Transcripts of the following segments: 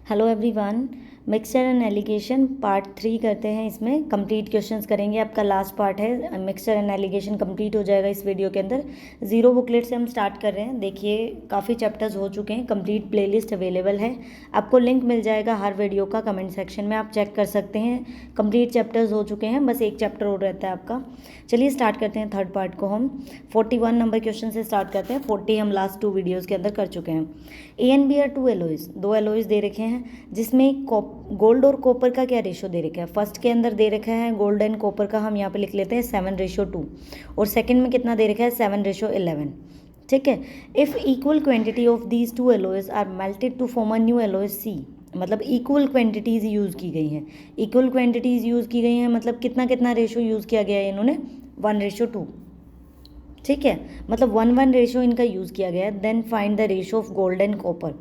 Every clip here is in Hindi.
Hello everyone. Mixture and allegation part 3 करते हैं। इसमें कंप्लीट क्वेश्चंस करेंगे। आपका लास्ट पार्ट है, मिक्सचर एंड एलिगेशन कंप्लीट हो जाएगा इस वीडियो के अंदर। जीरो बुकलेट से हम स्टार्ट कर रहे हैं। देखिए काफ़ी चैप्टर्स हो चुके हैं, कंप्लीट प्लेलिस्ट अवेलेबल है। आपको लिंक मिल जाएगा हर वीडियो का कमेंट सेक्शन में, आप चेक कर सकते हैं। कंप्लीट चैप्टर्स हो चुके हैं, बस एक चैप्टर और रहता है आपका। चलिए स्टार्ट करते हैं थर्ड पार्ट को। हम 41 नंबर क्वेश्चन से स्टार्ट करते हैं। 40 हम लास्ट 2 वीडियोज़ के अंदर कर चुके हैं। A and B are 2 alloys, 2 alloys दे रखे हैं जिसमें गोल्ड और कॉपर का क्या रेशो दे रखा है। फर्स्ट के अंदर दे रखा है गोल्ड एंड कॉपर का, हम यहाँ पे लिख लेते हैं 7:2, और सेकंड में कितना दे रखा है 7:11। ठीक है। If equal quantity of these 2 alloys are melted to form a new alloy C, मतलब इक्वल क्वांटिटीज़ यूज़ की गई हैं। इक्वल क्वांटिटीज़ यूज़ की गई हैं मतलब कितना कितना रेशो यूज़ किया गया है इन्होंने, 1:2। ठीक है, मतलब 1:1 रेशो इनका यूज़ किया गया है। Then find the ratio of gold and copper,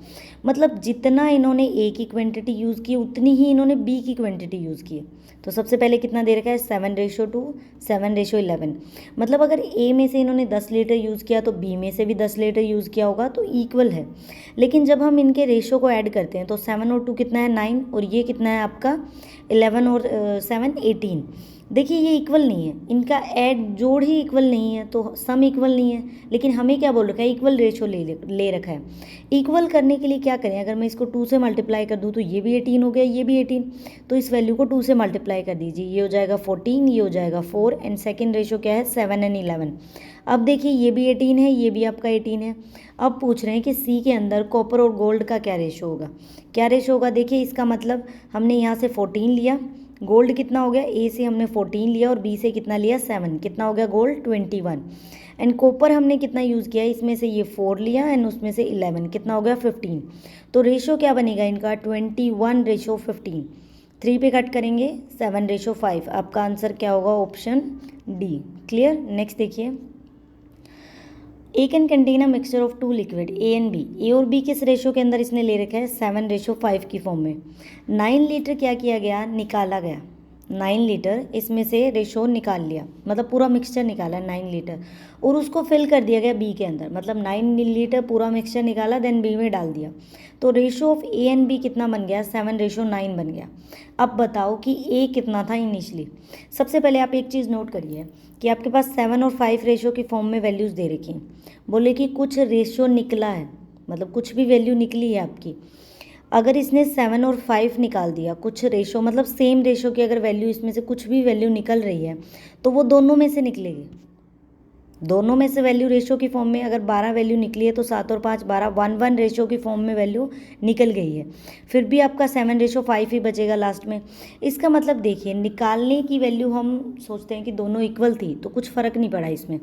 मतलब जितना इन्होंने ए की क्वांटिटी यूज़ की उतनी ही इन्होंने बी की क्वांटिटी यूज़ की है। तो सबसे पहले कितना दे रखा है 7:2, 7:11। मतलब अगर ए में से इन्होंने 10 लीटर यूज़ किया तो बी में से भी 10 लीटर यूज़ किया होगा, तो इक्वल है। लेकिन जब हम इनके रेशो को ऐड करते हैं तो 7 और 2 कितना है 9, और ये कितना है आपका 11 और 7 18। देखिए ये इक्वल नहीं है, इनका ऐड जोड़ ही इक्वल नहीं है, तो सम इक्वल नहीं है। लेकिन हमें क्या बोल रखा है, इक्वल रेशो ले रखा है। इक्वल करने के लिए क्या करें, अगर मैं इसको 2 से मल्टीप्लाई कर दूँ तो ये भी 18 हो गया, ये भी 18। तो इस वैल्यू को 2 से मल्टीप्लाई कर दीजिए, ये हो जाएगा 14, ये हो जाएगा 4, एंड सेकेंड रेशो क्या है 7 एंड 11। अब देखिए ये भी 18 है, ये भी आपका 18 है। अब पूछ रहे हैं कि सी के अंदर कॉपर और गोल्ड का क्या रेशो होगा। क्या रेशो होगा, देखिए इसका मतलब हमने यहाँ से 14 लिया, गोल्ड कितना हो गया, ए से हमने 14 लिया और बी से कितना लिया 7, कितना हो गया गोल्ड 21। एंड कॉपर हमने कितना यूज़ किया, इसमें से ये 4 लिया एंड उसमें से 11, कितना हो गया 15। तो रेशो क्या बनेगा इनका 21:15। 3 पे कट करेंगे 7:5। आपका आंसर क्या होगा, ऑप्शन डी। क्लियर। नेक्स्ट देखिए, A can contain a mixture of 2 liquid A and B. A और बी किस रेशो के अंदर इसने ले रखा है 7:5 की फॉर्म में। 9 लीटर क्या किया गया, निकाला गया। 9 लीटर इसमें से रेशो निकाल लिया, मतलब पूरा मिक्सचर निकाला 9 लीटर, और उसको फिल कर दिया गया बी के अंदर। मतलब 9 लीटर पूरा मिक्सचर निकाला, देन बी में डाल दिया। तो ratio of A and B कितना बन गया 7:9 बन गया। अब बताओ कि ए कितना था इनिशियली। सबसे पहले आप एक चीज़ नोट करिए कि आपके पास 7 और 5 रेशो की फॉर्म में वैल्यूज़ दे रखी हैं। बोले कि कुछ रेशो निकला है, मतलब कुछ भी वैल्यू निकली है आपकी। अगर इसने 7 और 5 निकाल दिया, कुछ रेशो मतलब सेम रेशो की अगर वैल्यू, इसमें से कुछ भी वैल्यू निकल रही है तो वो दोनों में से निकलेगी। दोनों में से वैल्यू रेशो की फॉर्म में अगर 12 वैल्यू निकली है तो 7 और 5 12, 1:1 रेशो की फॉर्म में वैल्यू निकल गई है। फिर भी आपका 7:5 ही बचेगा लास्ट में। इसका मतलब देखिए, निकालने की वैल्यू हम सोचते हैं कि दोनों इक्वल थी तो कुछ फ़र्क नहीं पड़ा इसमें।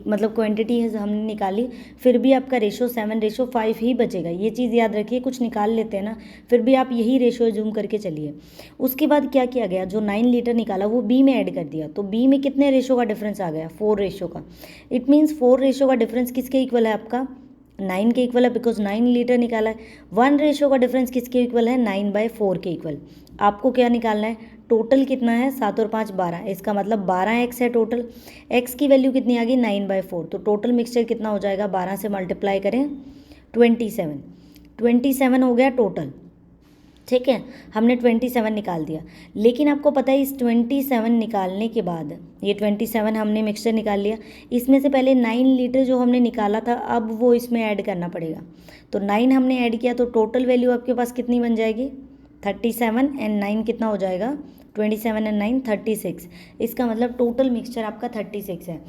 मतलब क्वांटिटी हमने निकाली, फिर भी आपका रेशो 7:5 ही बचेगा। ये चीज़ याद रखिए, कुछ निकाल लेते हैं ना, फिर भी आप यही रेशो जूम करके चलिए। उसके बाद क्या किया गया, जो 9 लीटर निकाला वो बी में ऐड कर दिया, तो बी में कितने रेशो का डिफरेंस आ गया 4 रेशो का। इट मीन्स 4 रेशो का डिफरेंस किसके इक्वल है आपका 9 के इक्वल है, बिकॉज 9 लीटर निकाला है। 1 रेशो का डिफरेंस किसके इक्वल है 9/4 के इक्वल। आपको क्या निकालना है, टोटल कितना है 7 और 5 12, इसका मतलब 12x है टोटल। x की वैल्यू कितनी आ गई 9/4, तो टोटल मिक्सचर कितना हो जाएगा, 12 से मल्टीप्लाई करें 27 हो गया टोटल। ठीक है, हमने 27 निकाल दिया। लेकिन आपको पता है इस 27 निकालने के बाद, ये 27 हमने मिक्सचर निकाल लिया, इसमें से पहले 9 लीटर जो हमने निकाला था अब वो इसमें ऐड करना पड़ेगा। तो 9 हमने ऐड किया तो टोटल वैल्यू आपके पास कितनी बन जाएगी 37, एंड 9 कितना हो जाएगा 27 एंड 9 36। इसका मतलब टोटल मिक्सचर आपका 36 है।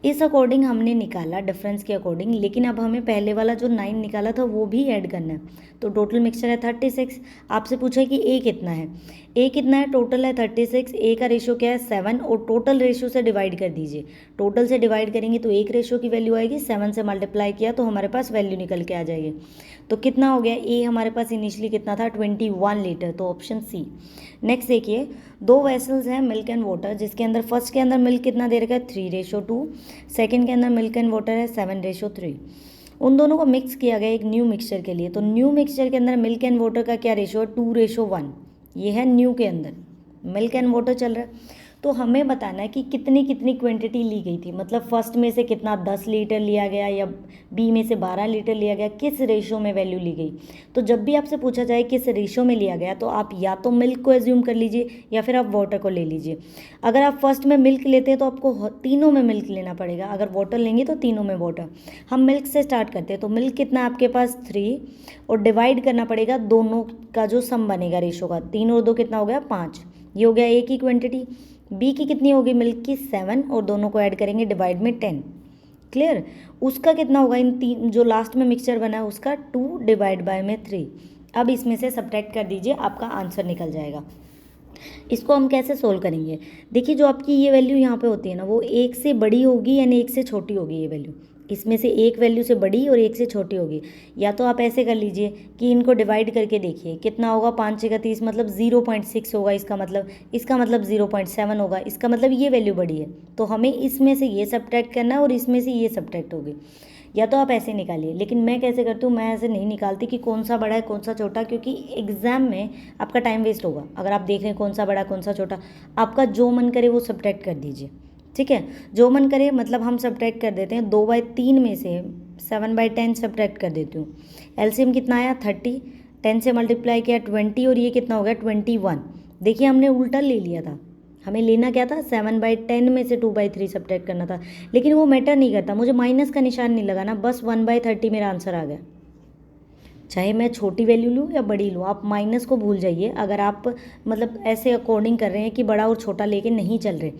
इस अकॉर्डिंग हमने निकाला डिफरेंस के अकॉर्डिंग, लेकिन अब हमें पहले वाला जो 9 निकाला था वो भी ऐड करना है, तो टोटल मिक्सचर है 36। आपसे पूछा है कि ए कितना है, ए कितना है, टोटल है 36, ए का रेशो क्या है 7, और टोटल रेशो से डिवाइड कर दीजिए। टोटल से डिवाइड करेंगे तो एक रेशो की वैल्यू आएगी, 7 से मल्टीप्लाई किया तो हमारे पास वैल्यू निकल के आ जाएगी। तो कितना हो गया, ए हमारे पास इनिशियली कितना था 21 लीटर, तो ऑप्शन सी। नेक्स्ट देखिए, 2 वेसल्स हैं मिल्क एंड वाटर, जिसके अंदर फर्स्ट के अंदर मिल्क कितना दे रखा है 3:2, सेकेंड के अंदर मिल्क एंड वाटर है 7:3। उन दोनों को मिक्स किया गया एक न्यू मिक्सचर के लिए। तो न्यू मिक्सचर के अंदर मिल्क एंड वाटर का क्या रेशो है 2:1, ये है न्यू के अंदर मिल्क एंड वाटर चल रहा है। तो हमें बताना है कि कितनी कितनी क्वांटिटी ली गई थी, मतलब फर्स्ट में से कितना 10 लीटर लिया गया या बी में से 12 लीटर लिया गया, किस रेशो में वैल्यू ली गई। तो जब भी आपसे पूछा जाए किस रेशो में लिया गया तो आप या तो मिल्क को एज्यूम कर लीजिए या फिर आप वाटर को ले लीजिए। अगर आप फर्स्ट में मिल्क लेते हैं तो आपको तीनों में मिल्क लेना पड़ेगा, अगर वाटर लेंगे तो तीनों में वाटर। हम मिल्क से स्टार्ट करते हैं, तो मिल्क कितना आपके पास 3 और डिवाइड करना पड़ेगा दोनों का जो सम बनेगा रेशो का, 3 और 2 कितना हो गया 5, ये हो गया ए की क्वांटिटी। बी की कितनी होगी मिल्क की 7 और दोनों को ऐड करेंगे डिवाइड में 10। क्लियर। उसका कितना होगा इन तीन जो लास्ट में मिक्सचर बना है उसका 2 डिवाइड बाय में 3। अब इसमें से सब्ट्रैक्ट कर दीजिए, आपका आंसर निकल जाएगा। इसको हम कैसे सोल्व करेंगे, देखिए जो आपकी ये वैल्यू यहाँ पे होती है ना वो 1 से बड़ी होगी यानी 1 से छोटी होगी। ये वैल्यू इसमें से एक वैल्यू से बड़ी और 1 से छोटी होगी। या तो आप ऐसे कर लीजिए कि इनको डिवाइड करके देखिए कितना होगा, 5 6 30 मतलब 0.6 होगा, इसका मतलब 0.7 होगा, इसका मतलब ये वैल्यू बड़ी है। तो हमें इसमें से ये सब्ट्रैक्ट करना है और इसमें से ये सब्ट्रैक्ट होगी। या तो आप ऐसे निकालिए, लेकिन मैं कैसे करती हूँ, मैं ऐसे नहीं निकालती कि कौन सा बड़ा है कौन सा छोटा, क्योंकि एग्जाम में आपका टाइम वेस्ट होगा। अगर आप देख रहे हैं कौन सा बड़ा कौन सा छोटा, आपका जो मन करे वो सब्ट्रैक्ट कर दीजिए। ठीक है, जो मन करे, मतलब हम सब्ट्रैक्ट कर देते हैं 2/3 में से 7/10 सब्ट्रैक्ट कर देती हूँ। एलसीएम कितना आया 30, 10 से मल्टीप्लाई किया 20 और ये कितना हो गया 21। देखिए हमने उल्टा ले लिया था, हमें लेना क्या था 7/10 में से 2/3 सब्ट्रैक्ट करना था, लेकिन वो मैटर नहीं करता, मुझे माइनस का निशान नहीं लगाना, बस 1/30 मेरा आंसर आ गया। चाहे मैं छोटी वैल्यू लूँ या बड़ी लूँ, आप माइनस को भूल जाइए। अगर आप मतलब ऐसे अकॉर्डिंग कर रहे हैं कि बड़ा और छोटा लेके नहीं चल रहे,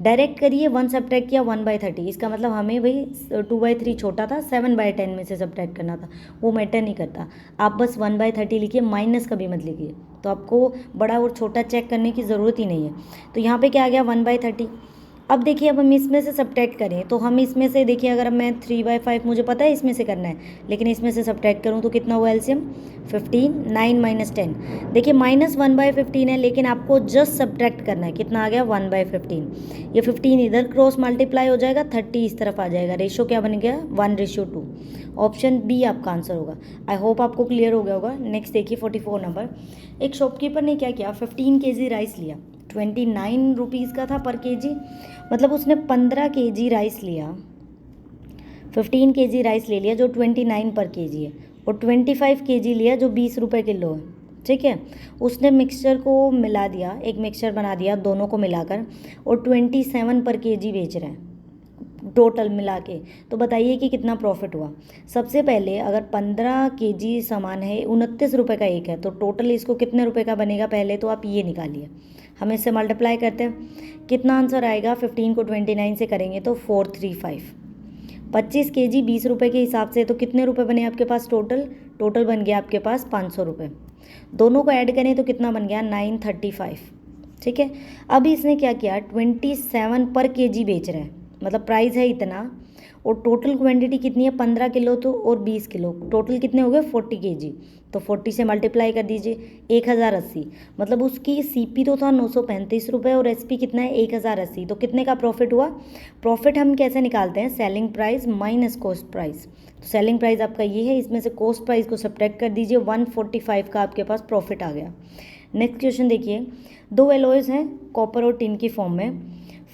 डायरेक्ट करिए 1 सब्ट्रैक्ट किया 1/30, इसका मतलब हमें भाई 2/3 छोटा था, 7/10 में से सब्ट्रैक्ट करना था, वो मैटर नहीं करता। आप बस 1/30 लिखिए, माइनस कभी मत लिखिए, तो आपको बड़ा और छोटा चेक करने की ज़रूरत ही नहीं है। तो यहाँ पे क्या आ गया 1/30। अब देखिए अब हम इसमें से सब्ट्रैक्ट करें तो हम इसमें से देखिए, अगर मैं 3/5 मुझे पता है इसमें से करना है, लेकिन इसमें से सब्ट्रैक्ट करूँ तो कितना हुआ एलसीएम 15, 9 - 10। देखिए -1/15 है, लेकिन आपको जस्ट सब्ट्रैक्ट करना है, कितना आ गया 1/15। ये 15 इधर क्रॉस मल्टीप्लाई हो जाएगा, 30 इस तरफ आ जाएगा, रेशो क्या बन गया 1:2। ऑप्शन बी आपका आंसर होगा। आई होप आपको क्लियर हो गया होगा। नेक्स्ट देखिए 44 नंबर। एक शॉपकीपर ने क्या किया, 15 kg राइस लिया, 29 रुपीज़ का था पर केजी, मतलब उसने 15 kg राइस लिया, 15 kg राइस ले लिया जो 29 पर केजी है, और 25 kg लिया जो 20 रुपये किलो है। ठीक है, उसने मिक्सचर को मिला दिया, एक मिक्सचर बना दिया दोनों को मिलाकर, और 27 पर केजी बेच रहा है टोटल मिला के। तो बताइए कि कितना प्रॉफिट हुआ। सबसे पहले अगर 15 kg सामान है 29 रुपये का एक है, तो टोटल इसको कितने रुपए का बनेगा, पहले तो आप ये निकालिए। हम इससे मल्टीप्लाई करते हैं, कितना आंसर आएगा, 15 को 29 से करेंगे तो 435। 25 kg 20 रुपये के हिसाब से, तो कितने रुपए बने आपके पास टोटल बन गया आपके पास 500 रुपये। दोनों को ऐड करें तो कितना बन गया 935। ठीक है, अब इसने क्या किया 27 पर केजी बेच रहा है, मतलब प्राइस है इतना, और टोटल क्वांटिटी कितनी है 15 किलो तो और 20 किलो, टोटल कितने हो गए 40 kg। तो 40 से मल्टीप्लाई कर दीजिए 1080, मतलब उसकी सीपी तो था 935 रुपये और एसपी कितना है 1080, तो कितने का प्रॉफिट हुआ। प्रॉफिट हम कैसे निकालते हैं, selling price minus cost price. तो सेलिंग प्राइस आपका ये है, इसमें से कॉस्ट प्राइस को सब्ट्रैक्ट कर दीजिए, 145 का आपके पास प्रॉफिट आ गया। नेक्स्ट क्वेश्चन देखिए, 2 एलॉयज़ हैं कॉपर और टिन की फॉर्म में।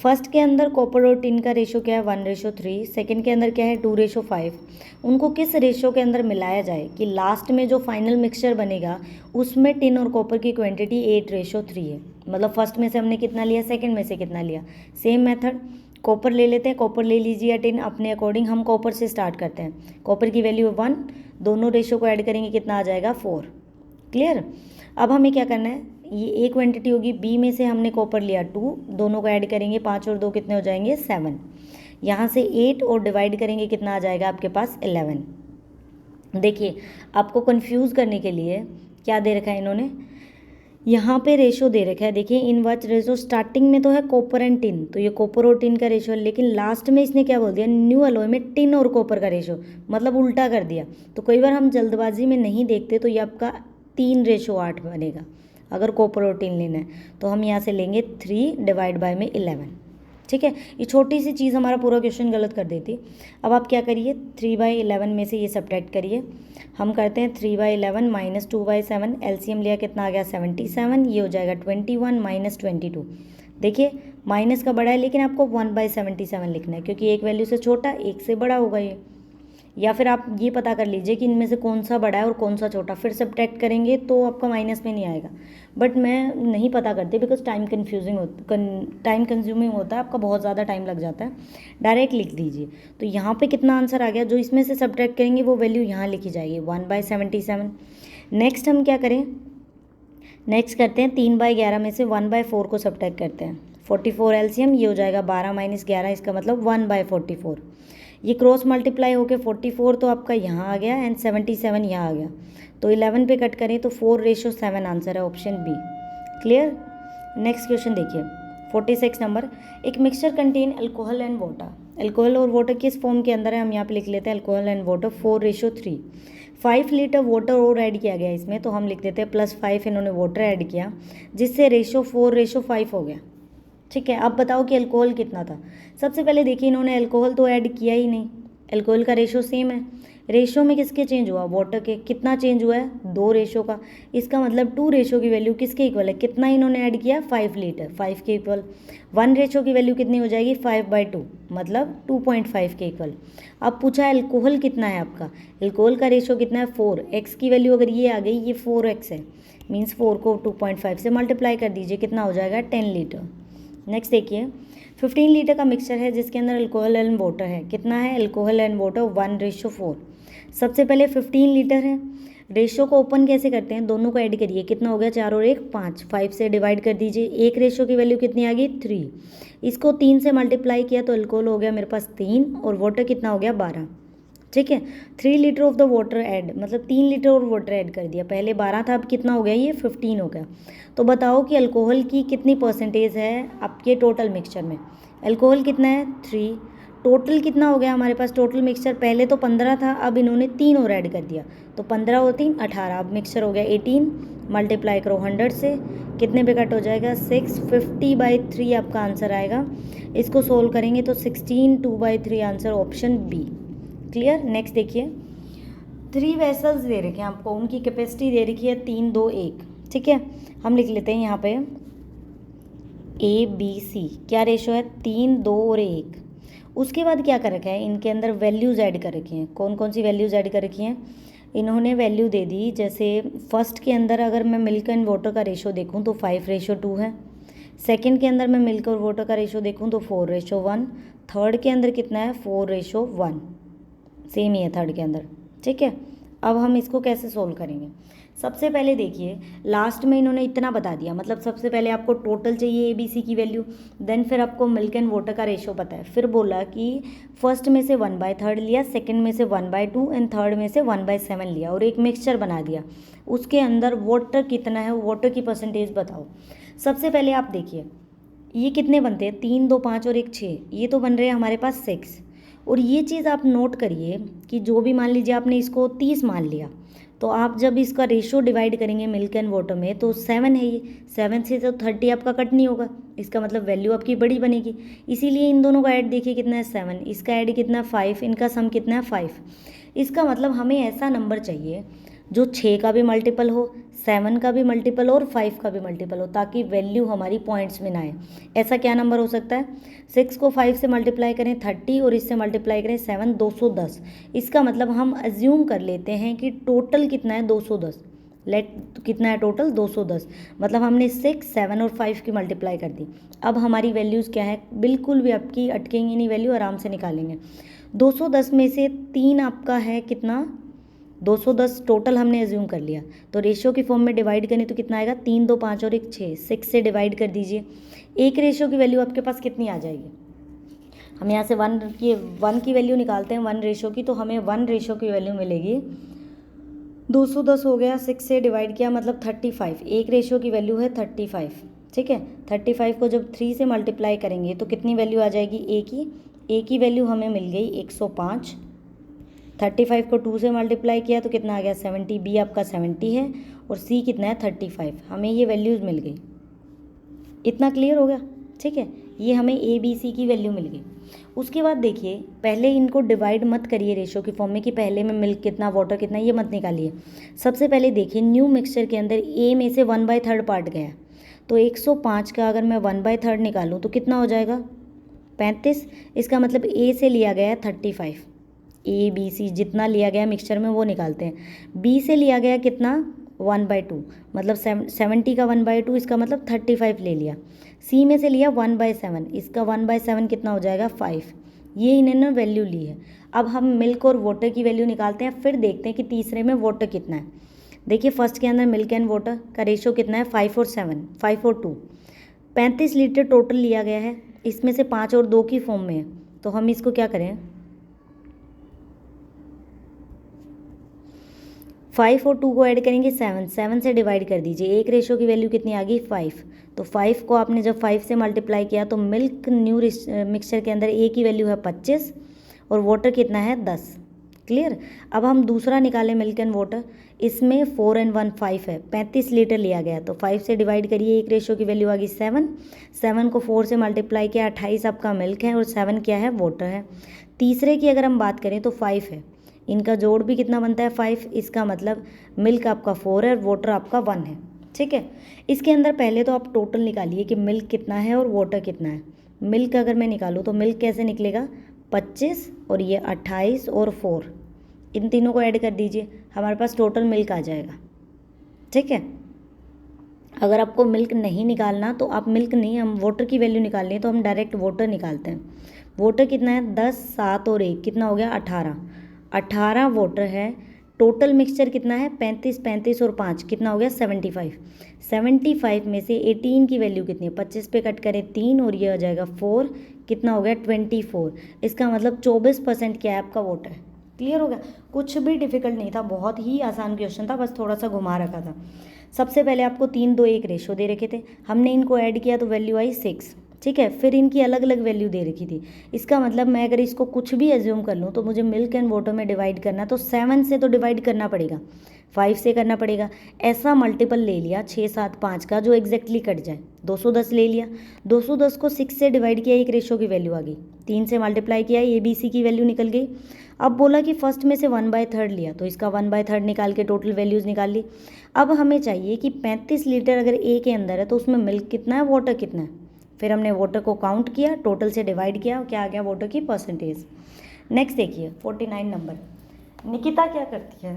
फर्स्ट के अंदर कॉपर और टिन का रेशो क्या है 1:3, सेकंड के अंदर क्या है 2:5। उनको किस रेशो के अंदर मिलाया जाए कि लास्ट में जो फाइनल मिक्सचर बनेगा उसमें टिन और कॉपर की क्वांटिटी 8:3 है। मतलब फर्स्ट में से हमने कितना लिया, सेकंड में से कितना लिया। सेम मेथड, कॉपर ले लेते हैं, कॉपर ले लीजिए या टिन अपने अकॉर्डिंग। हम कॉपर से स्टार्ट करते हैं, कॉपर की वैल्यू है 1, दोनों रेशो को ऐड करेंगे कितना आ जाएगा 4। क्लियर। अब हमें क्या करना है, ये एक क्वांटिटी होगी, बी में से हमने कॉपर लिया 2, दोनों को ऐड करेंगे 5 और 2 कितने हो जाएंगे 7। यहाँ से 8 और डिवाइड करेंगे कितना आ जाएगा आपके पास 11। देखिए आपको कंफ्यूज करने के लिए क्या दे रखा है इन्होंने, यहाँ पे रेशो दे रखा है। देखिए इनवर्स रेशो, स्टार्टिंग में तो है कॉपर एंड टिन, तो ये कॉपर और टिन का रेशो है, लेकिन लास्ट में इसने क्या बोल दिया, न्यू अलॉय में टिन और कॉपर का रेशो, मतलब उल्टा कर दिया। तो कई बार हम जल्दबाजी में नहीं देखते, तो ये आपका 3:8 बनेगा अगर कॉपर और टिन लेना है। तो हम यहाँ से लेंगे 3 डिवाइड बाय में 11। ठीक है, ये छोटी सी चीज़ हमारा पूरा क्वेश्चन गलत कर देती। अब आप क्या करिए 3/11 में से ये सब्ट्रैक्ट करिए। हम करते हैं 3/11 माइनस 2/7, एलसीएम लिया कितना आ गया 77, ये हो जाएगा 21 - 22। देखिए माइनस का बड़ा है, लेकिन आपको 1/77 लिखना है क्योंकि एक वैल्यू से छोटा एक से बड़ा होगा ये। या फिर आप ये पता कर लीजिए कि इनमें से कौन सा बड़ा है और कौन सा छोटा, फिर सब्ट्रैक्ट करेंगे तो आपका माइनस में नहीं आएगा। बट मैं नहीं पता करती बिकॉज टाइम कंज्यूमिंग होता है, आपका बहुत ज़्यादा टाइम लग जाता है। डायरेक्ट लिख दीजिए। तो यहाँ पे कितना आंसर आ गया, जो इसमें से सब्ट्रैक्ट करेंगे वो वैल्यू यहाँ लिखी जाएगी 1/77। नेक्स्ट हम क्या करें, नेक्स्ट करते हैं 3/11 में से 1/4 को सब्ट्रैक्ट करते हैं। 44 एलसीएम, ये हो जाएगा 12 - 11, इसका मतलब 1/44। ये क्रॉस मल्टीप्लाई होके 44 तो आपका यहाँ आ गया एंड 77 यहाँ आ गया, तो 11 पे कट करें तो 4:7 आंसर है, option B. Clear. Next question देखिए 46 नंबर। एक mixture contain alcohol and water. Alcohol और वाटर किस फॉर्म के अंदर है, हम यहाँ पे लिख लेते हैं alcohol and water 4:3। 5 litre water और ऐड किया गया इसमें, तो हम लिख देते हैं +5 इन्होंने वाटर ऐड किया, जिससे रेशो 4:5 हो गया। ठीक है, अब बताओ कि अल्कोहल कितना था। सबसे पहले देखिए इन्होंने अल्कोहल तो ऐड किया ही नहीं, अल्कोहल का रेशो सेम है। रेशो में किसके चेंज हुआ, वाटर के। कितना चेंज हुआ है, 2 रेशो का। इसका मतलब 2 रेशो की वैल्यू किसके इक्वल है, कितना इन्होंने ऐड किया, 5 लीटर, 5 के इक्वल। 1 रेशो की वैल्यू कितनी हो जाएगी, 5/2, मतलब 2.5 के इक्वल। अब पूछा है अल्कोहल कितना है आपका, अल्कोहल का रेशो कितना है 4। एक्स की वैल्यू अगर ये आ गई, ये 4x है, मीन्स 4 को 2.5 से मल्टीप्लाई कर दीजिए, कितना हो जाएगा 10 लीटर। नेक्स्ट देखिए 15 लीटर का मिक्सचर है जिसके अंदर अल्कोहल एंड वाटर है। कितना है, अल्कोहल एंड वाटर 1:4। सबसे पहले 15 लीटर है, रेशो को ओपन कैसे करते हैं, दोनों को ऐड करिए, कितना हो गया 4 और 1 5, 5 से डिवाइड कर दीजिए। एक रेशो की वैल्यू कितनी आ गई 3, इसको 3 से मल्टीप्लाई किया तो अल्कोहल हो गया मेरे पास 3 और वाटर कितना हो गया 12। ठीक है, 3 litre of the water add, मतलब 3 लीटर और वाटर ऐड कर दिया, पहले 12 था अब कितना हो गया ये 15 हो गया। तो बताओ कि अल्कोहल की कितनी परसेंटेज है आपके टोटल मिक्सचर में। अल्कोहल कितना है 3, टोटल कितना हो गया हमारे पास, टोटल मिक्सचर पहले तो 15 था, अब इन्होंने 3 और ऐड कर दिया, तो 15 और 3 18, अब मिक्सचर हो गया 18। मल्टीप्लाई करो 100 से, कितने पे कट हो जाएगा 6, 50/3 आपका आंसर आएगा। इसको सोल्व करेंगे तो 16, 2/3 answer, option B. Clear. Next देखिए 3 वेसल्स दे रखे हैं आपको, उनकी कैपेसिटी दे रखी है 3, 2, 1। ठीक है, हम लिख लेते हैं यहाँ पे ABC, क्या रेशो है 3, 2 और 1। उसके बाद क्या कर रखा है, इनके अंदर वैल्यूज़ ऐड कर रखी हैं। कौन कौन सी वैल्यूज़ ऐड कर रखी हैं, इन्होंने वैल्यू दे दी, जैसे फर्स्ट के अंदर अगर मैं मिल्क एंड वाटर का रेशो देखूँ तो 5:2 है। सेकंड के अंदर मैं मिल्क और वाटर का रेशो देखूँ तो 4:1। थर्ड के अंदर कितना है 4:1, सेम ही है थर्ड के अंदर। ठीक है, अब हम इसको कैसे सोल्व करेंगे। सबसे पहले देखिए लास्ट में इन्होंने इतना बता दिया, मतलब सबसे पहले आपको टोटल चाहिए ABC की वैल्यू, देन फिर आपको मिल्क एंड वाटर का रेशो पता है, फिर बोला कि फर्स्ट में से 1/3 लिया, सेकंड में से 1/2 एंड थर्ड में से 1/7 लिया और एक मिक्सचर बना दिया। उसके अंदर वाटर कितना है, वाटर की परसेंटेज बताओ। सबसे पहले आप देखिए ये कितने बनते हैं, 3, 2, 5 और 1 6, ये तो बन रहे हैं हमारे पास 6। और ये चीज़ आप नोट करिए कि जो भी मान लीजिए आपने इसको 30 मान लिया, तो आप जब इसका रेशो डिवाइड करेंगे मिल्क एंड वाटर में तो 7 है, ये 7 से तो 30 आपका कट नहीं होगा, इसका मतलब वैल्यू आपकी बड़ी बनेगी। इसीलिए इन दोनों का ऐड देखिए कितना है 7, इसका ऐड कितना है 5, इनका सम कितना है 5। इसका मतलब हमें ऐसा नंबर चाहिए जो 6 का भी मल्टीपल हो, 7 का भी मल्टीपल हो और 5 का भी मल्टीपल हो, ताकि वैल्यू हमारी पॉइंट्स में ना आए। ऐसा क्या नंबर हो सकता है, 6 को 5 से मल्टीप्लाई करें 30 और इससे मल्टीप्लाई करें 7, 210। इसका मतलब हम अज्यूम कर लेते हैं कि टोटल कितना है 210। कितना है टोटल 210, मतलब हमने 6, 7 और 5 की मल्टीप्लाई कर दी। अब हमारी वैल्यूज़ क्या है, बिल्कुल भी आपकी अटकेंगी नहीं, वैल्यू आराम से निकालेंगे। 210 में से 3 आपका है कितना 210 टोटल हमने एज्यूम कर लिया, तो रेशियो की फॉर्म में डिवाइड करें तो कितना आएगा 3, 2, 5 और 1 6, 6 से डिवाइड कर दीजिए। एक रेशियो की वैल्यू आपके पास कितनी आ जाएगी, हम यहाँ से 1 की वैल्यू निकालते हैं 1 रेशियो की, तो हमें 1 रेशियो की वैल्यू मिलेगी 210 हो गया, 6 से डिवाइड किया मतलब 35, एक रेशियो की वैल्यू है 35। ठीक है, 35 को जब 3 से मल्टीप्लाई करेंगे तो कितनी वैल्यू आ जाएगी ए की वैल्यू हमें मिल गई 105। 35 को 2 से मल्टीप्लाई किया तो कितना आ गया 70, बी आपका 70 है और सी कितना है 35, हमें ये वैल्यूज़ मिल गई। इतना क्लियर हो गया। ठीक है, ये हमें ABC की वैल्यू मिल गई। उसके बाद देखिए पहले इनको डिवाइड मत करिए रेशियो की फॉर्म में कि पहले में मिल्क कितना वाटर कितना, ये मत निकालिए। सबसे पहले देखिए न्यू मिक्सचर के अंदर A में से 1/3 पार्ट गया, तो 105 का अगर मैं 1/3 निकालूँ तो कितना हो जाएगा 35। इसका मतलब ए से लिया गया है 35, ABC जितना लिया गया मिक्सचर में वो निकालते हैं। बी से लिया गया कितना 1/2, मतलब 70 का 1/2, इसका मतलब 35 ले लिया। सी में से लिया 1/7, इसका 1/7 कितना हो जाएगा 5। ये इन्होंने वैल्यू ली है। अब हम मिल्क और वाटर की वैल्यू निकालते हैं, फिर देखते हैं कि तीसरे में वाटर कितना है। देखिए फर्स्ट के अंदर मिल्क एंड वाटर का रेशो कितना है 5 और 7, 5 और 2, 35 लीटर टोटल लिया गया है। इसमें से 5 और 2 की फॉर्म में है, तो हम इसको क्या करें 5 और 2 को ऐड करेंगे 7, 7 से डिवाइड कर दीजिए। एक रेशो की वैल्यू कितनी आ गई 5, तो 5 को आपने जब 5 से मल्टीप्लाई किया तो मिल्क न्यू मिक्सचर के अंदर ए की वैल्यू है 25 और वाटर कितना है 10। क्लियर। अब हम दूसरा निकालें मिल्क एंड वाटर, इसमें 4 and 1 5 है, 35 लीटर लिया गया तो 5 से डिवाइड करिए, एक रेशो की वैल्यू आ गई 7, 7 को 4 से मल्टीप्लाई किया 28 आपका मिल्क है और 7 क्या है वाटर है। तीसरे की अगर हम बात करें तो 5 है, इनका जोड़ भी कितना बनता है 5, इसका मतलब मिल्क आपका 4 है और वाटर आपका 1 है। ठीक है। इसके अंदर पहले तो आप टोटल निकालिए कि मिल्क कितना है और वाटर कितना है। मिल्क अगर मैं निकालूँ तो मिल्क कैसे निकलेगा 25 और ये 28 और 4, इन तीनों को ऐड कर दीजिए, हमारे पास टोटल मिल्क आ जाएगा। ठीक है। अगर आपको मिल्क नहीं निकालना तो आप मिल्क नहीं, हम वाटर की वैल्यू निकालनी है तो हम डायरेक्ट वाटर निकालते हैं। वाटर कितना है 10, 7 और 1 कितना हो गया 18, 18 वाटर है। टोटल मिक्सचर कितना है 35, 35 और 5 कितना हो गया 75, 75 में से 18 की वैल्यू कितनी है 25 पे कट करें 3 और ये आ जाएगा 4, कितना हो गया 24। इसका मतलब 24% क्या है आपका वाटर। क्लियर हो गया। कुछ भी डिफिकल्ट नहीं था, बहुत ही आसान क्वेश्चन था, बस थोड़ा सा घुमा रखा था। सबसे पहले आपको 3, 2, 1 रेशो दे रखे थे, हमने इनको ऐड किया तो वैल्यू आई 6। ठीक है। फिर इनकी अलग अलग वैल्यू दे रखी थी, इसका मतलब मैं अगर इसको कुछ भी एज्यूम कर लूँ तो मुझे मिल्क एंड वाटर में डिवाइड करना तो 7 से तो डिवाइड करना पड़ेगा, 5 से करना पड़ेगा। ऐसा मल्टीपल ले लिया 6, 7, 5 का जो एग्जैक्टली कट जाए, 210 ले लिया। 210 को 6 से डिवाइड किया, एक रेशो की वैल्यू आ गई, 3 से मल्टीप्लाई किया ABC की वैल्यू निकल गई। अब बोला कि फर्स्ट में से 1/3 लिया तो इसका 1/3 निकाल के टोटल वैल्यूज़ निकाल ली। अब हमें चाहिए कि 35 लीटर अगर ए के अंदर है तो उसमें मिल्क कितना है वाटर कितना है। फिर हमने वाटर को काउंट किया, टोटल से डिवाइड किया, क्या आ गया वाटर की परसेंटेज। नेक्स्ट देखिए 49 नंबर। निकिता क्या करती है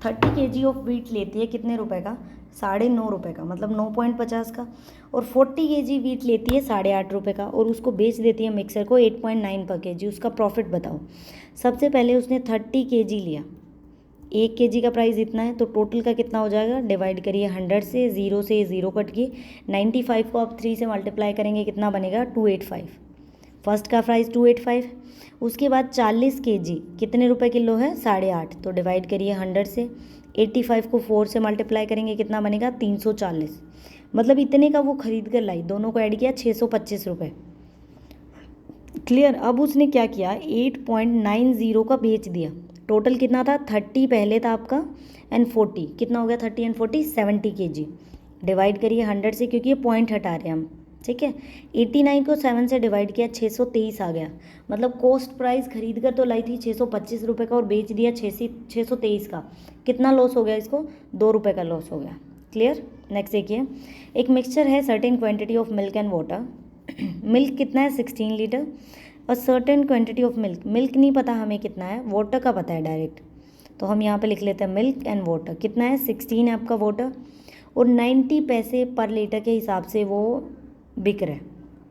30 kg ऑफ वीट लेती है, कितने रुपए का 9.5 रुपये का, मतलब 9.50 का। और 40 kg वीट लेती है 8.5 रुपये का और उसको बेच देती है मिक्सर को 8.9 पर kg। उसका प्रॉफिट बताओ। सबसे पहले उसने 30 kg लिया, 1 kg का प्राइस इतना है तो टोटल का कितना हो जाएगा, डिवाइड करिए 100 से, 0 से 0 कट गई, 95 को आप 3 से मल्टीप्लाई करेंगे कितना बनेगा 285। फर्स्ट का प्राइस 285। उसके बाद 40 kg कितने रुपए किलो है 8.5, तो डिवाइड करिए 100 से, 85 को 4 से मल्टीप्लाई करेंगे कितना बनेगा 340, मतलब इतने का वो खरीद कर लाई। दोनों को ऐड किया 625 रुपये। क्लियर। अब उसने क्या किया 8.90 का बेच दिया। टोटल कितना था 30 पहले था आपका एंड 40, कितना हो गया 30 एंड 40 70 kg। डिवाइड करिए 100 से क्योंकि ये पॉइंट हटा रहे हैं हम। ठीक है। 89 को 7 से डिवाइड किया 623 आ गया, मतलब कॉस्ट प्राइस खरीद कर तो लाई थी 625 रुपये का और बेच दिया 623 का। कितना लॉस हो गया इसको 2 रुपये का लॉस हो गया। क्लियर। नेक्स्ट देखिए, एक मिक्सचर है certain quantity of milk and water. Milk कितना है 16 लीटर और certain quantity of milk, milk नहीं पता हमें कितना है, वाटर का पता है डायरेक्ट, तो हम यहाँ पे लिख लेते हैं मिल्क एंड वाटर। कितना है 16 है आपका वाटर और 90 पैसे पर लीटर के हिसाब से वो बिक रहा है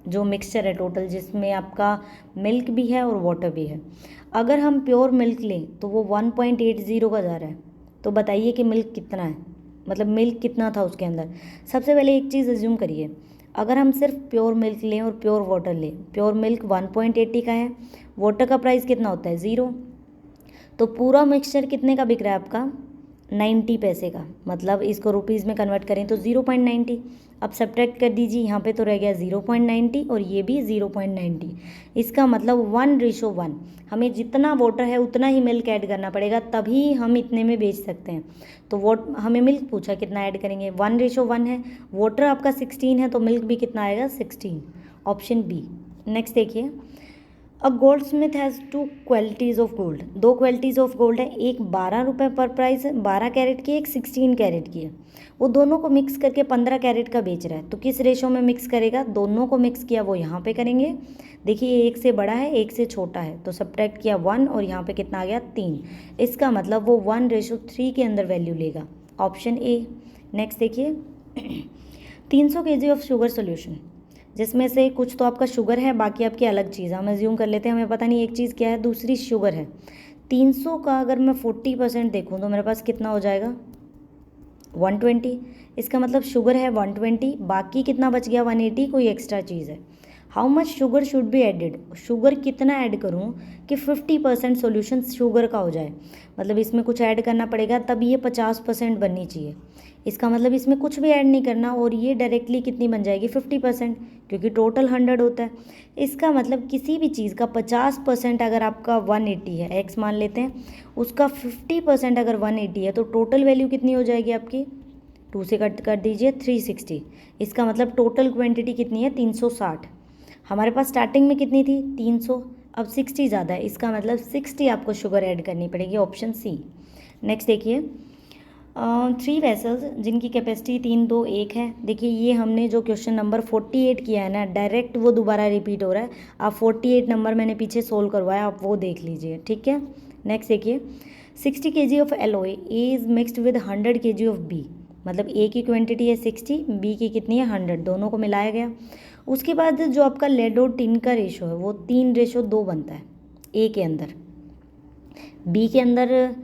जो मिक्सचर है टोटल, जिसमें आपका मिल्क भी है और वाटर भी है। अगर हम प्योर मिल्क लें तो वो 1.80 का जा रहा है, तो बताइए कि मिल्क कितना है, मतलब मिल्क कितना था उसके अंदर। सबसे पहले एक चीज़ एज्यूम करिए, अगर हम सिर्फ प्योर मिल्क लें और प्योर वाटर लें, प्योर मिल्क 1.80 का है, वाटर का प्राइस कितना होता है 0, तो पूरा मिक्सचर कितने का बिक रहा है आपका 90 पैसे का, मतलब इसको रुपीज़ में कन्वर्ट करें तो 0.90। अब सब्ट्रैक्ट कर दीजिए, यहाँ पे तो रह गया 0.90 और ये भी 0.90। इसका मतलब 1:1, हमें जितना वाटर है उतना ही मिल्क ऐड करना पड़ेगा, तभी हम इतने में बेच सकते हैं। तो वो हमें मिल्क पूछा कितना ऐड करेंगे, 1:1 है, वाटर आपका 16 है तो मिल्क भी कितना आएगा 16, ऑप्शन बी। नेक्स्ट देखिए, a goldsmith has two qualities of gold, दो क्वालिटीज़ ऑफ गोल्ड है, एक 12 रुपये पर प्राइस है 12 कैरेट की, एक 16 कैरेट की है। वो दोनों को मिक्स करके 15 कैरेट का बेच रहा है, तो किस रेशो में मिक्स करेगा? दोनों को मिक्स किया वो यहाँ पे करेंगे। देखिए एक से बड़ा है एक से छोटा है, तो सब्ट्रैक्ट किया 1 और यहाँ पे कितना आ गया 3। इसका मतलब वो 1:3 के अंदर वैल्यू लेगा, ऑप्शन ए। नेक्स्ट देखिए 300 kg ऑफ शुगर सोल्यूशन, जिसमें से कुछ तो आपका शुगर है, बाकी आपकी अलग चीज़ है। हम एज्यूम कर लेते हैं हमें पता नहीं एक चीज़ क्या है, दूसरी शुगर है। 300 का अगर मैं 40% देखूँ तो मेरे पास कितना हो जाएगा? 120। इसका मतलब शुगर है 120, बाकी कितना बच गया? 180, कोई एक्स्ट्रा चीज़ है। How much sugar should be added, sugar कितना ऐड करूँ कि 50% सोल्यूशन शुगर का हो जाए? मतलब इसमें कुछ ऐड करना पड़ेगा तब ये 50% बननी चाहिए। इसका मतलब इसमें कुछ भी ऐड नहीं करना और ये डायरेक्टली कितनी बन जाएगी? 50%, क्योंकि टोटल 100 होता है। इसका मतलब किसी भी चीज़ का 50% अगर आपका 180 है, एक्स मान लेते हैं, उसका 50% अगर 180 है तो टोटल वैल्यू कितनी हो जाएगी आपकी? 2 से कट कर दीजिए 360। इसका मतलब टोटल क्वांटिटी कितनी है? 360। हमारे पास स्टार्टिंग में कितनी थी? 300, अब 60 ज़्यादा है, इसका मतलब 60 आपको शुगर ऐड करनी पड़ेगी, ऑप्शन सी। नेक्स्ट देखिए 3 वेसल्स जिनकी कैपेसिटी 3, 2, 1 है। देखिए ये हमने जो क्वेश्चन नंबर 48 किया है ना, डायरेक्ट वो दोबारा रिपीट हो रहा है। आप 48 नंबर मैंने पीछे सोल्व करवाया, आप वो देख लीजिए, ठीक है। नेक्स्ट देखिए 60 kg of alloy is mixed with 100 kg of B, मतलब ए की क्वांटिटी है 60, बी की कितनी है 100, दोनों को मिलाया गया। उसके बाद जो आपका लेड और टिन का रेशो है वो 3:2 बनता है ए के अंदर। बी के अंदर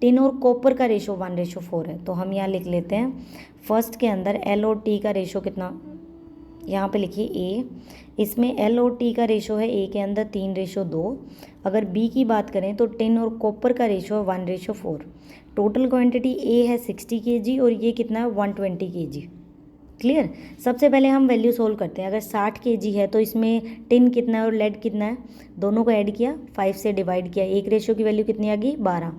टिन और कॉपर का रेशो 1:4 है, तो हम यहाँ लिख लेते हैं फर्स्ट के अंदर एल और टी का रेशो कितना, यहाँ पे लिखिए ए, इसमें एल और टी का रेशो है ए के अंदर 3:2। अगर बी की बात करें तो टिन और कॉपर का रेशो है 1:4। टोटल क्वांटिटी ए है 60 kg और ये कितना है 120 kg। क्लियर। सबसे पहले हम वैल्यू सोल्व करते हैं। अगर 60 kg है तो इसमें टिन कितना है और लेड कितना है, दोनों को ऐड किया, 5 से डिवाइड किया, एक रेशो की वैल्यू कितनी आ गई? 12।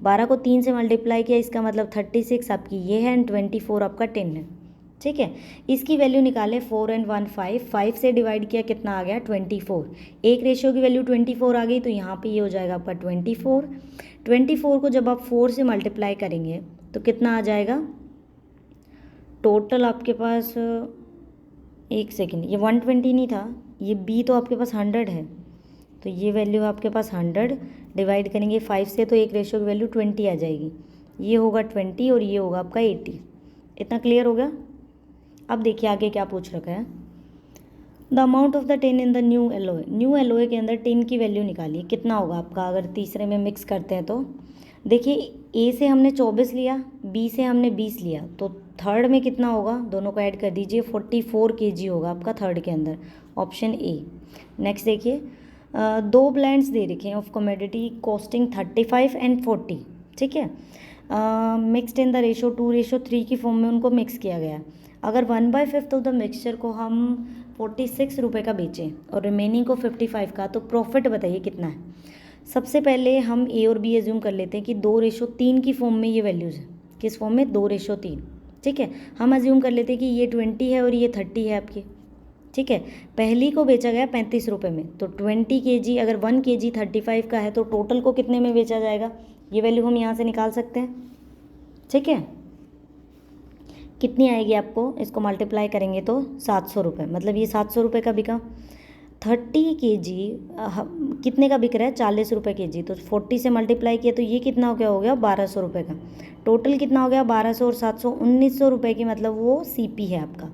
12 को 3 से मल्टीप्लाई किया, इसका मतलब 36 आपकी ये है एंड 24 आपका टिन है, ठीक है। इसकी वैल्यू निकाले 4 and 1 5, 5 से डिवाइड किया, कितना आ गया? 24। एक रेशियो की वैल्यू 24 आ गई, तो यहाँ पे ये हो जाएगा आपका 24। 24 को जब आप 4 से मल्टीप्लाई करेंगे तो कितना आ जाएगा? टोटल आपके पास, एक सेकेंड, ये 120 नहीं था, ये बी तो आपके पास 100 है, तो ये वैल्यू है आपके पास 100, डिवाइड करेंगे 5 से तो एक रेशियो की वैल्यू 20 आ जाएगी। ये होगा 20 और ये होगा आपका 80। इतना क्लियर हो गया? अब देखिए आगे क्या पूछ रखा है। The amount of the tin in the new alloy, new alloy के अंदर टिन की वैल्यू निकालिए, कितना होगा आपका अगर तीसरे में मिक्स करते हैं तो। देखिए ए से हमने 24 लिया, बी से हमने 20 लिया, तो थर्ड में कितना होगा? दोनों को ऐड कर दीजिए, 44 kg होगा आपका थर्ड के अंदर, ऑप्शन ए। नेक्स्ट देखिए 2 ब्लेंड्स दे रखे हैं ऑफ कमोडिटी कॉस्टिंग 35 and 40, ठीक है। मिक्सड इन द रेशो 2:3 की फॉर्म में उनको मिक्स किया गया है। अगर 1/5 ऑफ द मिक्सचर को हम 46 रुपये का बेचें और रिमेनिंग को 55 का, तो प्रॉफिट बताइए कितना है। सबसे पहले हम ए और बी एज्यूम कर लेते हैं कि 2:3 की फॉर्म में ये वैल्यूज़ है। किस फॉर्म में? 2:3, ठीक है। हम एज्यूम कर लेते हैं कि ये 20 है और ये 30 है आपकी, ठीक है। पहली को बेचा गया 35 रुपये में, तो 20 kg, अगर 1 kg 35 का है तो टोटल को कितने में बेचा जाएगा? ये वैल्यू हम यहाँ से निकाल सकते हैं, ठीक है। कितनी आएगी आपको? इसको मल्टीप्लाई करेंगे तो 700 रुपये, मतलब ये 700 रुपये का बिका। 30 kg कितने का बिक रहा है? 40 रुपये kg, तो 40 से मल्टीप्लाई किया तो ये कितना हो गया 1200 रुपये का। टोटल कितना हो गया? 1200 और 700, 1900 रुपये की, मतलब वो सीपी है आपका।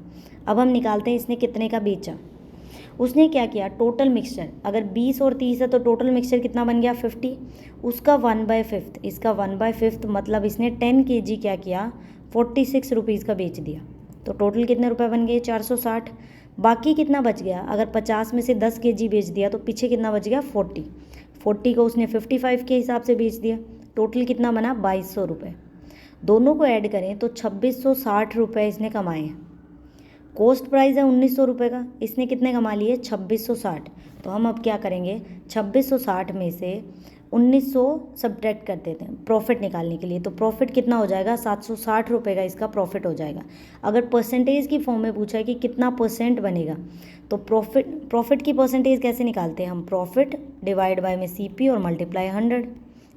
अब हम निकालते हैं इसने कितने का बेचा। उसने क्या किया? टोटल मिक्सचर अगर 20 और 30 है तो टोटल मिक्सचर कितना बन गया? 50, उसका 1/5, इसका 1/5, मतलब इसने 10 kg क्या किया? 46 रुपीज़ का बेच दिया, तो टोटल कितने रुपए बन गए? 460। बाकी कितना बच गया? अगर 50 में से 10 kg बेच दिया तो पीछे कितना बच गया? 40 को उसने 55 के हिसाब से बेच दिया, टोटल कितना बना? 2200 रुपये। दोनों को ऐड करें तो 2660 रुपये इसने कमाए हैं। कॉस्ट प्राइस है 1900 रुपये का, इसने कितने कमा लिए? 2660। तो हम अब क्या करेंगे? 2660 में से 1900 सब्ट्रैक्ट कर देते हैं प्रॉफिट निकालने के लिए। तो प्रॉफिट कितना हो जाएगा, 760 रुपये का इसका प्रॉफिट हो जाएगा। अगर परसेंटेज की फॉर्म में पूछा है कि कितना परसेंट बनेगा, तो प्रॉफिट की परसेंटेज कैसे निकालते हैं हम, प्रॉफिट डिवाइड बाय में CP और मल्टीप्लाई 100,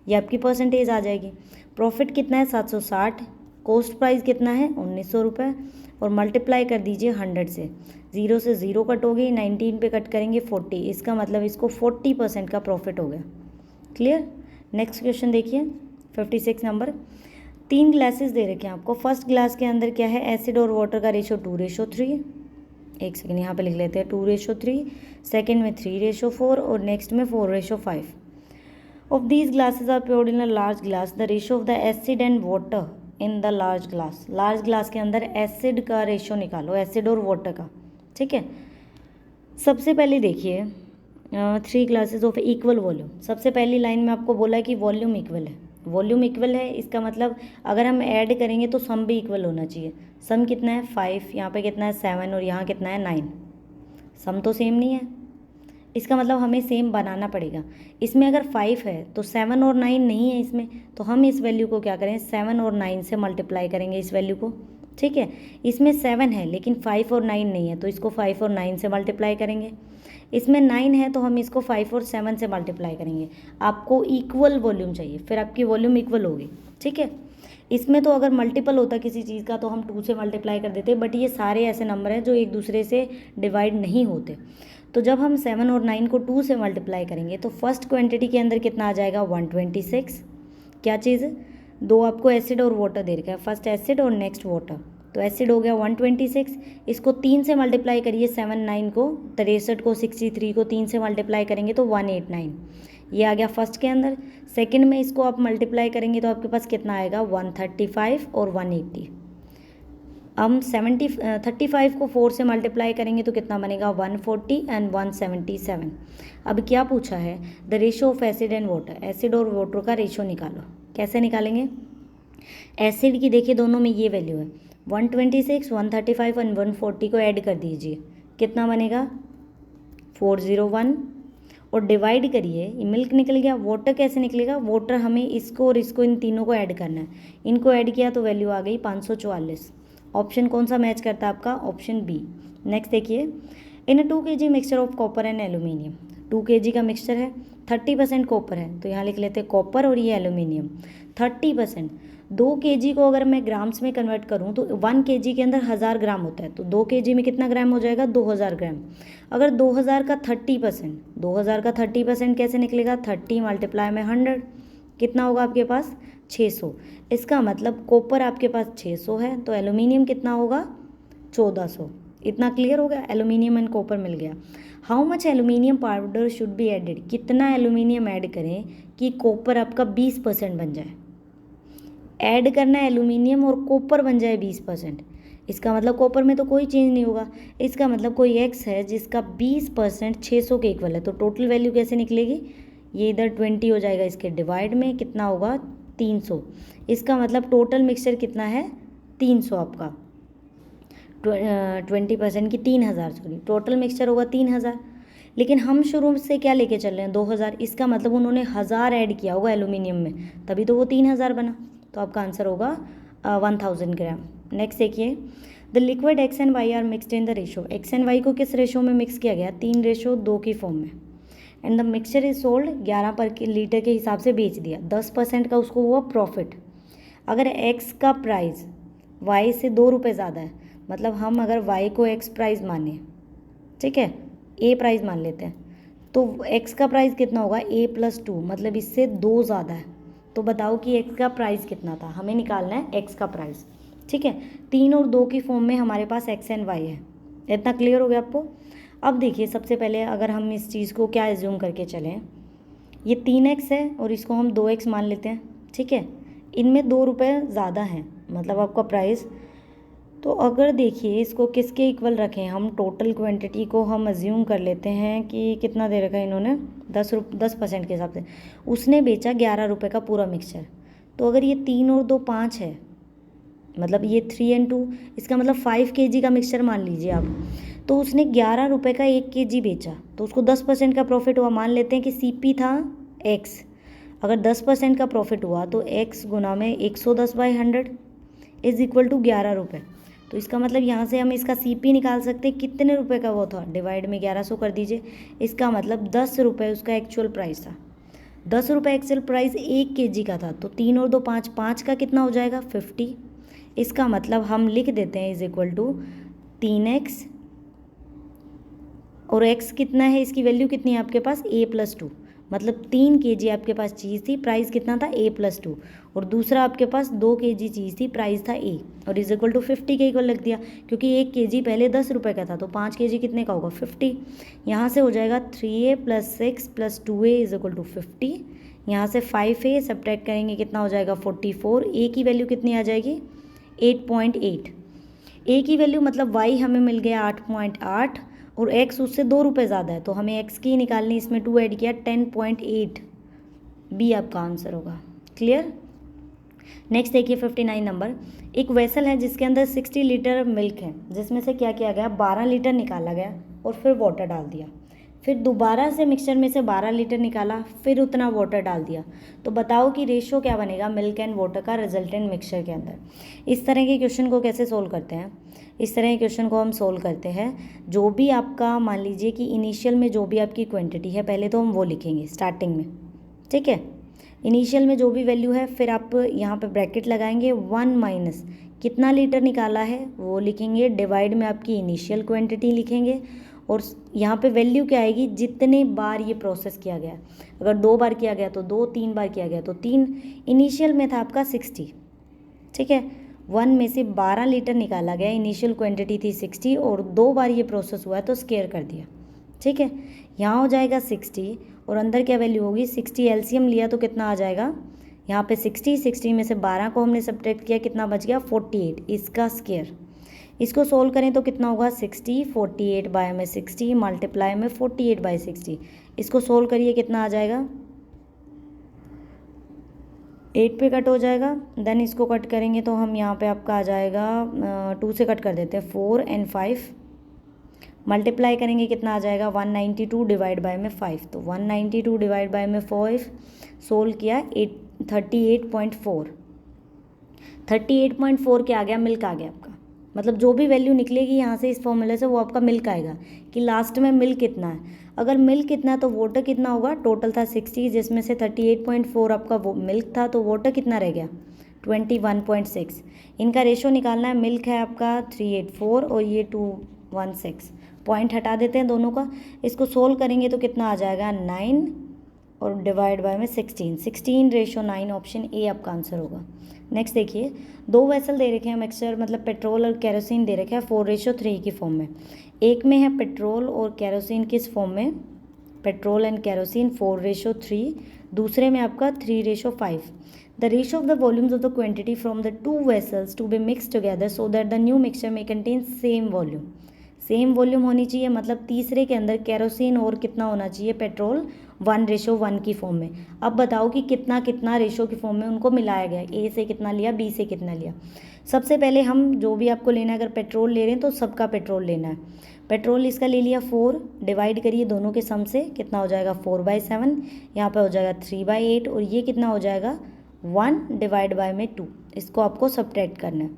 ये आपकी परसेंटेज आ जाएगी। प्रॉफिट कितना है 760, कॉस्ट प्राइस कितना है 1900 रुपये, और मल्टीप्लाई कर दीजिए 100 से, 0 से 0 कट हो गई, 19 पे कट करेंगे 40, इसका मतलब इसको 40% का प्रॉफिट हो गया। क्लियर। नेक्स्ट क्वेश्चन देखिए 56 नंबर। 3 ग्लासेस दे रखे हैं आपको। फर्स्ट ग्लास के अंदर क्या है, एसिड और वाटर का रेशो 2:3, एक सेकेंड यहाँ पे लिख लेते हैं 2:3, सेकेंड में 3:4 और नेक्स्ट में 4:5। Of these glasses are poured in a large glass, the ratio of the acid and water in the large glass. Large glass के अंदर एसिड का रेशो निकालो, एसिड और वाटर का। ठीक है, सबसे पहले देखिए 3 ग्लासेस ऑफ इक्वल वॉल्यूम। सबसे पहली लाइन में आपको बोला है कि वॉल्यूम इक्वल है। वॉल्यूम इक्वल है, इसका मतलब अगर हम ऐड करेंगे तो सम भी इक्वल होना चाहिए। सम कितना है 5, यहाँ पे कितना है 7 और यहाँ कितना है 9। सम तो सेम नहीं है, इसका मतलब हमें सेम बनाना पड़ेगा। इसमें अगर 5 है तो 7 और 9 नहीं है इसमें, तो हम इस वैल्यू को क्या करें, 7 और 9 से मल्टीप्लाई करेंगे इस वैल्यू को। ठीक है, इसमें 7 है लेकिन 5 और 9 नहीं है, तो इसको 5 और 9 से मल्टीप्लाई करेंगे। इसमें 9 है तो हम इसको 5 और 7 से मल्टीप्लाई करेंगे। आपको इक्वल वॉल्यूम चाहिए, फिर आपकी वॉल्यूम इक्वल होगी। ठीक है, इसमें तो अगर मल्टीपल होता किसी चीज़ का तो हम 2 से मल्टीप्लाई कर देते, बट ये सारे ऐसे नंबर हैं जो एक दूसरे से डिवाइड नहीं होते। तो जब हम 7 और 9 को 2 से मल्टीप्लाई करेंगे तो फर्स्ट क्वांटिटी के अंदर कितना आ जाएगा 126। क्या चीज़, 2 आपको एसिड और वाटर दे रखा है, फर्स्ट एसिड और नेक्स्ट वाटर, तो एसिड हो गया 126। इसको 3 से मल्टीप्लाई करिए, 7 9 को, 63 को 63 को 3 से मल्टीप्लाई करेंगे तो 189, ये आ गया फर्स्ट के अंदर। सेकंड में इसको आप मल्टीप्लाई करेंगे तो आपके पास कितना आएगा 135 और 180। हम 35 को 4 से मल्टीप्लाई करेंगे तो कितना बनेगा 140 एंड 177। अब क्या पूछा है, the ratio of acid and water, acid और वाटर का रेशो निकालो। कैसे निकालेंगे, एसिड की देखिए दोनों में ये वैल्यू है 126, 135 एंड 140 को ऐड कर दीजिए, कितना बनेगा 401, और डिवाइड करिए, ये मिल्क निकल गया। वाटर कैसे निकलेगा, वाटर हमें इसको और इसको, इन तीनों को ऐड करना है, इनको ऐड किया तो वैल्यू आ गई 544। ऑप्शन कौन सा मैच करता है आपका, ऑप्शन बी। नेक्स्ट देखिए, in a 2 kg mixture of copper and aluminium, 2 kg का मिक्सचर है, 30% कॉपर है, तो यहाँ लिख लेते हैं कॉपर और ये एल्यूमिनियम 30%। 2 kg को अगर मैं ग्राम्स में कन्वर्ट करूँ तो 1 kg के अंदर 1000 ग्राम होता है, तो 2 kg में कितना ग्राम हो जाएगा 2000 ग्राम। अगर 2000 का 30% कैसे निकलेगा, 30 मल्टीप्लाई में 100, कितना होगा आपके पास 600। इसका मतलब कॉपर आपके पास 600 है, तो एल्यूमिनियम कितना होगा 1400। इतना क्लियर हो गया, एल्यूमिनियम एंड कॉपर मिल गया। How much aluminium powder should be added, कितना एल्यूमिनियम ऐड करें कि कॉपर आपका 20% बन जाए। ऐड करना है एल्यूमिनियम और कॉपर बन जाए 20%, इसका मतलब कॉपर में तो कोई चेंज नहीं होगा, इसका मतलब कोई एक्स है जिसका 20% 600 के इक्वल है, तो टोटल वैल्यू कैसे निकलेगी, ये इधर 20 हो जाएगा, इसके डिवाइड में कितना होगा 300। इसका मतलब टोटल मिक्सचर कितना है 300 आपका, 20% की 3000, सॉरी टोटल मिक्सचर होगा 3000। लेकिन हम शुरू से क्या लेके चल रहे हैं 2000, इसका मतलब उन्होंने 1000 ऐड किया होगा एल्यूमिनियम में, तभी तो वो 3000 बना, तो आपका आंसर होगा 1000 ग्राम। नेक्स्ट देखिए, the liquid X and Y are mixed in the ratio, X and Y को किस रेशो में मिक्स किया गया 3:2 की फॉर्म में, and the mixture is sold 11 पर लीटर के हिसाब से बेच दिया, 10% का उसको हुआ प्रॉफिट। अगर एक्स का प्राइस वाई से 2 रुपये ज़्यादा है, मतलब हम अगर वाई को एक्स प्राइस माने, ठीक है ए प्राइस मान लेते हैं, तो एक्स का प्राइस कितना होगा A+2, मतलब इससे 2 ज़्यादा है, तो बताओ कि एक्स का प्राइस कितना था, हमें निकालना है एक्स का प्राइस। ठीक है, 3 और 2 की फॉर्म में हमारे पास एक्स एंड वाई है, इतना क्लियर हो गया आपको। अब देखिए, सबसे पहले अगर हम इस चीज़ को क्या एज्यूम करके चलें, ये 3x है और इसको हम 2x मान लेते हैं। ठीक है, इनमें 2 रुपये ज़्यादा हैं, मतलब आपका प्राइस, तो अगर देखिए इसको किसके इक्वल रखें, हम टोटल क्वांटिटी को हम अज्यूम कर लेते हैं कि कितना दे रखा है इन्होंने 10% के हिसाब से, उसने बेचा 11 रुपये का पूरा मिक्सचर, तो अगर ये 3 और 2 5 है, मतलब ये 3 and 2, इसका मतलब 5 kg का मिक्सचर मान लीजिए आप, तो उसने 11 रुपये का 1 kg बेचा, तो उसको 10% का प्रॉफिट हुआ। मान लेते हैं कि CP था x, अगर 10% का प्रॉफिट हुआ तो x गुना में 110/100 इज इक्वल टू 11 रुपये। तो इसका मतलब यहाँ से हम इसका CP निकाल सकते हैं, कितने रुपए का वो था, डिवाइड में 1100 कर दीजिए। इसका मतलब 10 रुपये उसका एक्चुअल प्राइस था। 10 रुपये एक्चुअल प्राइस 1 kg का था, तो 3 और 2 5, 5 का कितना हो जाएगा 50। इसका मतलब हम लिख देते हैं इज इक्वल टू 3x, और x कितना है, इसकी वैल्यू कितनी है आपके पास a+2, मतलब 3 kg आपके पास चीज़ थी, प्राइस कितना था a+2, और दूसरा आपके पास 2 kg चीज़ थी, प्राइस था a, और इज इक्वल टू 50 के इक्वल लग दिया, क्योंकि 1 kg पहले 10 रुपये का था, तो 5 kg कितने का होगा 50। यहाँ से हो जाएगा 3a + 6 + 2a is equal to 50। यहाँ से 5a सब्ट्रैक्ट करेंगे कितना हो जाएगा 44। a की वैल्यू कितनी आ जाएगी 8.8। a की वैल्यू मतलब y हमें मिल गया 8.8 और x उससे 2 रुपये ज़्यादा है, तो हमें x की निकालनी, इसमें 2 ऐड किया 10.8, बी आपका आंसर होगा। क्लियर। नेक्स्ट देखिए 59 नंबर। एक वेसल है जिसके अंदर 60 लीटर मिल्क है, जिसमें से क्या किया गया 12 लीटर निकाला गया और फिर वाटर डाल दिया, फिर दोबारा से मिक्सचर में से 12 लीटर निकाला, फिर उतना वाटर डाल दिया। तो बताओ कि रेशो क्या बनेगा मिल्क एंड वाटर का रिजल्टेंट मिक्सचर के अंदर। इस तरह के क्वेश्चन को कैसे सोल्व करते हैं, इस तरह के क्वेश्चन को हम सोल्व करते हैं, जो भी आपका मान लीजिए कि इनिशियल में जो भी आपकी क्वांटिटी है, पहले तो हम वो लिखेंगे स्टार्टिंग में, ठीक है। इनिशियल में जो भी वैल्यू है, फिर आप यहाँ पे ब्रैकेट लगाएंगे, 1 माइनस कितना लीटर निकाला है वो लिखेंगे, डिवाइड में आपकी इनिशियल क्वांटिटी लिखेंगे, और यहाँ पे वैल्यू क्या आएगी जितने बार ये प्रोसेस किया गया। अगर 2 बार किया गया तो 2, 3 बार किया गया तो 3। इनिशियल में था आपका 60, ठीक है। 1 में से 12 लीटर निकाला गया, इनिशियल क्वांटिटी थी 60, और 2 बार ये प्रोसेस हुआ है तो स्क्वायर कर दिया, ठीक है। यहाँ हो जाएगा 60 और अंदर क्या वैल्यू होगी 60, एलसीएम लिया तो कितना आ जाएगा यहाँ पे 60 में से 12 को हमने सब्ट्रैक्ट किया, कितना बच गया 48, इसका स्क्वायर। इसको सोल्व करें तो कितना होगा 60, 48 बाय में 60 मल्टीप्लाई में 48/60। इसको सोल्व करिए कितना आ जाएगा 8 पे कट हो जाएगा। देन इसको कट करेंगे तो हम यहाँ पे आपका आ जाएगा 2 से कट कर देते हैं 4 और 5, मल्टीप्लाई करेंगे कितना आ जाएगा 192 डिवाइड बाय में 5, तो 192 डिवाइड बाय में 5 सोल्व किया 38.4। 38.4 क्या आ गया मिल्क आ गया आपका, मतलब जो भी वैल्यू निकलेगी यहाँ से इस फॉर्मूले से वो आपका मिल्क आएगा कि लास्ट में मिल्क कितना है। अगर मिल्क कितना है तो वाटर कितना होगा, टोटल था 60 जिसमें से 38.4 आपका वो मिल्क था, तो वाटर कितना रह गया 21.6। इनका रेशो निकालना है, मिल्क है आपका 384 और ये 216, पॉइंट हटा देते हैं दोनों का। इसको सोल्व करेंगे तो कितना आ जाएगा 9 और डिवाइड बाय में 16:9, ऑप्शन ए आपका आंसर होगा। नेक्स्ट देखिए 2 वेसल दे रखे हैं मिक्सचर, मतलब पेट्रोल और केरोसिन दे रखे हैं 4:3 की फॉर्म में। एक में है पेट्रोल और केरोसिन किस फॉर्म में, पेट्रोल एंड केरोसिन 4:3, दूसरे में आपका 3:5। The ratio of the volumes of the quantity from the 2 vessels to be mix together so that the new mixture में contain same volume. Same volume होनी चाहिए, मतलब तीसरे के अंदर केरोसिन और कितना होना चाहिए पेट्रोल 1:1 की फॉर्म में। अब बताओ कि कितना कितना रेशो की फॉर्म में उनको मिलाया गया, ए से कितना लिया बी से कितना लिया। सबसे पहले हम जो भी आपको लेना है, अगर पेट्रोल ले रहे हैं तो सबका पेट्रोल लेना है। पेट्रोल इसका ले लिया 4, डिवाइड करिए दोनों के सम से, कितना हो जाएगा 4/7, यहाँ पे हो जाएगा 3/8, और ये कितना हो जाएगा 1 डिवाइड बाय में 2। इसको आपको सब्ट्रैक्ट करना है।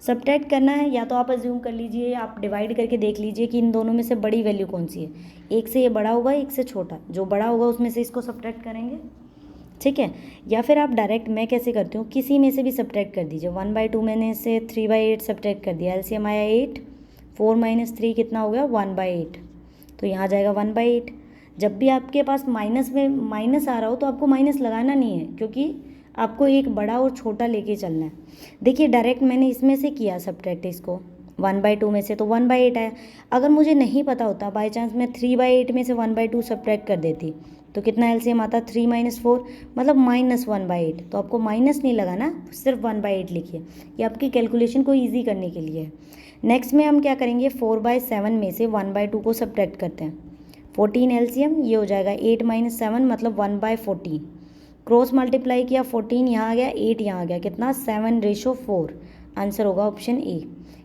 सब्ट्रैक्ट करना है या तो आप अज्यूम कर लीजिए, आप डिवाइड करके देख लीजिए कि इन दोनों में से बड़ी वैल्यू कौन सी है। एक से ये बड़ा होगा, एक से छोटा, जो बड़ा होगा उसमें से इसको सब्ट्रैक्ट करेंगे, ठीक है। या फिर आप डायरेक्ट, मैं कैसे करती हूँ, किसी में से भी सब्ट्रैक्ट कर दीजिए। 1/2 मैंने से 3/8 सब्ट्रैक्ट कर दिया, एलसीएम आया 8, 4 - 3 कितना हो गया 1/8, तो यहाँ जाएगा 1/8। जब भी आपके पास माइनस में माइनस आ रहा हो तो आपको माइनस लगाना नहीं है, क्योंकि आपको एक बड़ा और छोटा लेके चलना है। देखिए डायरेक्ट मैंने इसमें से किया सब्ट्रैक्ट, इसको 1/2 में से तो 1/8 आया। अगर मुझे नहीं पता होता, बाई चांस मैं 3/8 में से 1/2 सब्ट्रैक्ट कर देती तो कितना एलसीएम आता 3 - 4, मतलब -1/8। तो आपको माइनस नहीं लगाना, सिर्फ 1/8 लिखिए, ये आपकी कैलकुलेशन को ईजी करने के लिए है। नेक्स्ट में हम क्या करेंगे 4/7 में से 1/2 को सब्ट्रैक्ट करते हैं, 14 एलसीएम, ये हो जाएगा 8 - 7 मतलब 1/14। क्रॉस मल्टीप्लाई किया 14 यहाँ आ गया, 8 यहाँ आ गया, कितना 7:4, आंसर होगा ऑप्शन ए।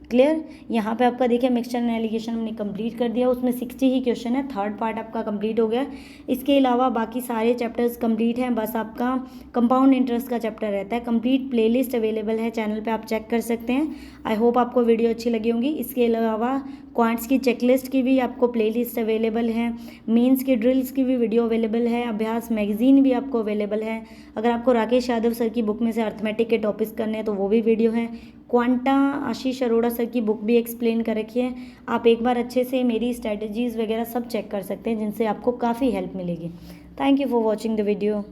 क्लियर। यहाँ पे आपका देखिए मिक्सचर एंड एलिगेशन हमने कंप्लीट कर दिया, उसमें 60 ही क्वेश्चन है, थर्ड पार्ट आपका कंप्लीट हो गया। इसके अलावा बाकी सारे चैप्टर्स कंप्लीट हैं, बस आपका कंपाउंड इंटरेस्ट का चैप्टर रहता है। कंप्लीट प्लेलिस्ट अवेलेबल है चैनल पे, आप चेक कर सकते हैं। आई होप आपको वीडियो अच्छी लगी होंगी। इसके अलावा क्वांट्स की चेकलिस्ट की भी आपको प्लेलिस्ट अवेलेबल है, मेंस की ड्रिल्स की भी वीडियो अवेलेबल है, अभ्यास मैगजीन भी आपको अवेलेबल है। अगर आपको राकेश यादव सर की बुक में से अर्थमेटिक के टॉपिक्स करने हैं तो वो भी वीडियो है। क्वांटा आशीष अरोड़ा सर की बुक भी एक्सप्लेन कर रखी है, आप एक बार अच्छे से मेरी स्ट्रेटजीज़ वगैरह सब चेक कर सकते हैं, जिनसे आपको काफ़ी हेल्प मिलेगी। Thank you for watching the video.